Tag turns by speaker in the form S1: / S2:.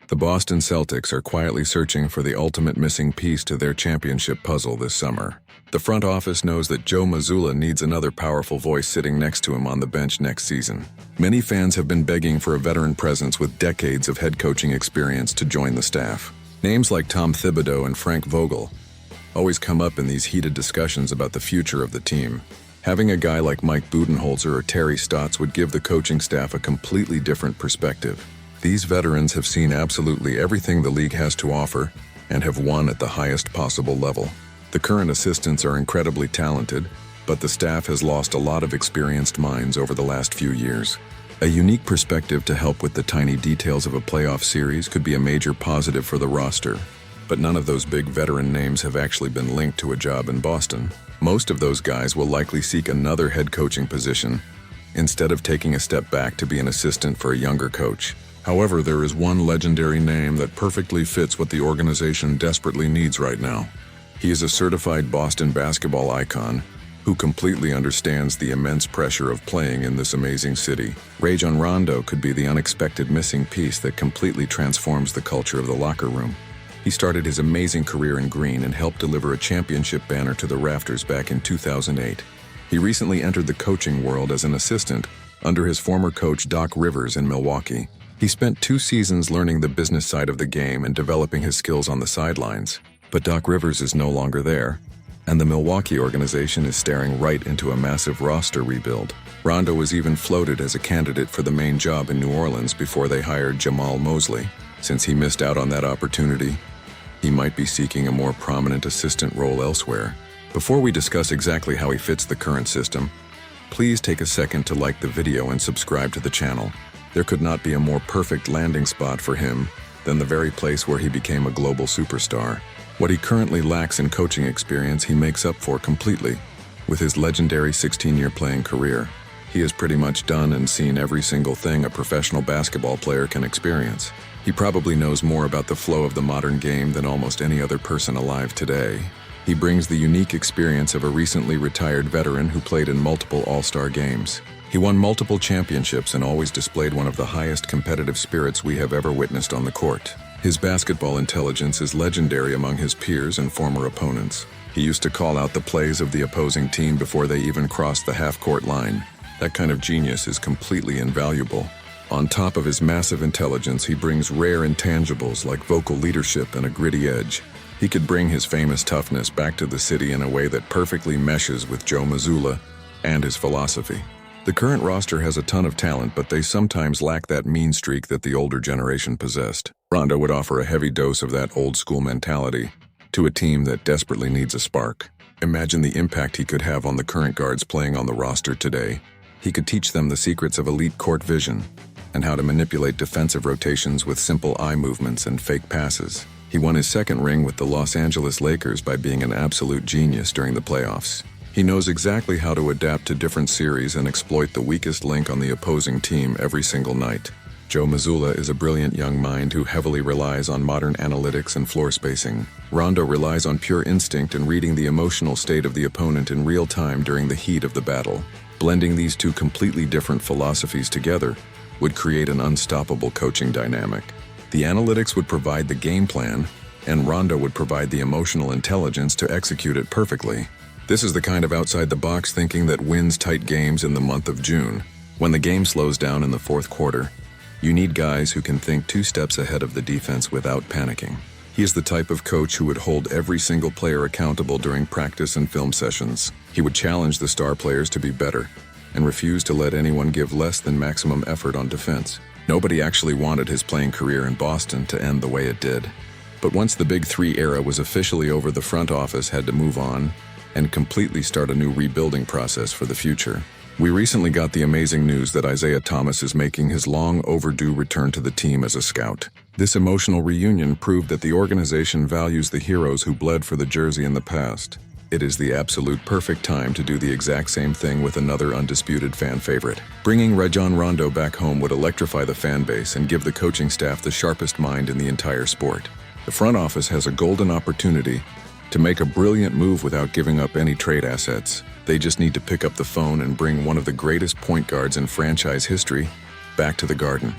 S1: The Boston Celtics are quietly searching for the ultimate missing piece to their championship puzzle this summer. The front office knows that Joe Mazzulla needs another powerful voice sitting next to him on the bench next season. Many fans have been begging for a veteran presence with decades of head coaching experience to join the staff. Names like Tom Thibodeau and Frank Vogel always come up in these heated discussions about the future of the team. Having a guy like Mike Budenholzer or Terry Stotts would give the coaching staff a completely different perspective. These veterans have seen absolutely everything the league has to offer and have won at the highest possible level. The current assistants are incredibly talented, but the staff has lost a lot of experienced minds over the last few years. A unique perspective to help with the tiny details of a playoff series could be a major positive for the roster, but none of those big veteran names have actually been linked to a job in Boston. Most of those guys will likely seek another head coaching position instead of taking a step back to be an assistant for a younger coach. However, there is one legendary name that perfectly fits what the organization desperately needs right now. He is a certified Boston basketball icon who completely understands the immense pressure of playing in this amazing city. Rajon Rondo could be the unexpected missing piece that completely transforms the culture of the locker room. He started his amazing career in green and helped deliver a championship banner to the rafters back in 2008. He recently entered the coaching world as an assistant under his former coach Doc Rivers in Milwaukee. He spent 2 seasons learning the business side of the game and developing his skills on the sidelines. But Doc Rivers is no longer there, and the Milwaukee organization is staring right into a massive roster rebuild. Rondo was even floated as a candidate for the main job in New Orleans before they hired Jamal Mosley. Since he missed out on that opportunity, he might be seeking a more prominent assistant role elsewhere. Before we discuss exactly how he fits the current system, please take a second to like the video and subscribe to the channel. There could not be a more perfect landing spot for him than the very place where he became a global superstar. What he currently lacks in coaching experience, he makes up for completely. With his legendary 16-year playing career, he has pretty much done and seen every single thing a professional basketball player can experience. He probably knows more about the flow of the modern game than almost any other person alive today. He brings the unique experience of a recently retired veteran who played in multiple All-Star games. He won multiple championships and always displayed one of the highest competitive spirits we have ever witnessed on the court. His basketball intelligence is legendary among his peers and former opponents. He used to call out the plays of the opposing team before they even crossed the half-court line. That kind of genius is completely invaluable. On top of his massive intelligence, he brings rare intangibles like vocal leadership and a gritty edge. He could bring his famous toughness back to the city in a way that perfectly meshes with Joe Mazzulla and his philosophy. The current roster has a ton of talent, but they sometimes lack that mean streak that the older generation possessed. Rondo would offer a heavy dose of that old-school mentality to a team that desperately needs a spark. Imagine the impact he could have on the current guards playing on the roster today. He could teach them the secrets of elite court vision and how to manipulate defensive rotations with simple eye movements and fake passes. He won his second ring with the Los Angeles Lakers by being an absolute genius during the playoffs. He knows exactly how to adapt to different series and exploit the weakest link on the opposing team every single night. Joe Mazzulla is a brilliant young mind who heavily relies on modern analytics and floor spacing. Rondo relies on pure instinct and reading the emotional state of the opponent in real time during the heat of the battle. Blending these two completely different philosophies together would create an unstoppable coaching dynamic. The analytics would provide the game plan, and Rondo would provide the emotional intelligence to execute it perfectly. This is the kind of outside-the-box thinking that wins tight games in the month of June. When the game slows down in the fourth quarter, you need guys who can think 2 steps ahead of the defense without panicking. He is the type of coach who would hold every single player accountable during practice and film sessions. He would challenge the star players to be better and refuse to let anyone give less than maximum effort on defense. Nobody actually wanted his playing career in Boston to end the way it did. But once the Big Three era was officially over, the front office had to move on and completely start a new rebuilding process for the future. We recently got the amazing news that Isaiah Thomas is making his long overdue return to the team as a scout. This emotional reunion proved that the organization values the heroes who bled for the jersey in the past. It is the absolute perfect time to do the exact same thing with another undisputed fan favorite. Bringing Rajon Rondo back home would electrify the fan base and give the coaching staff the sharpest mind in the entire sport. The front office has a golden opportunity to make a brilliant move without giving up any trade assets. They just need to pick up the phone and bring one of the greatest point guards in franchise history back to the Garden.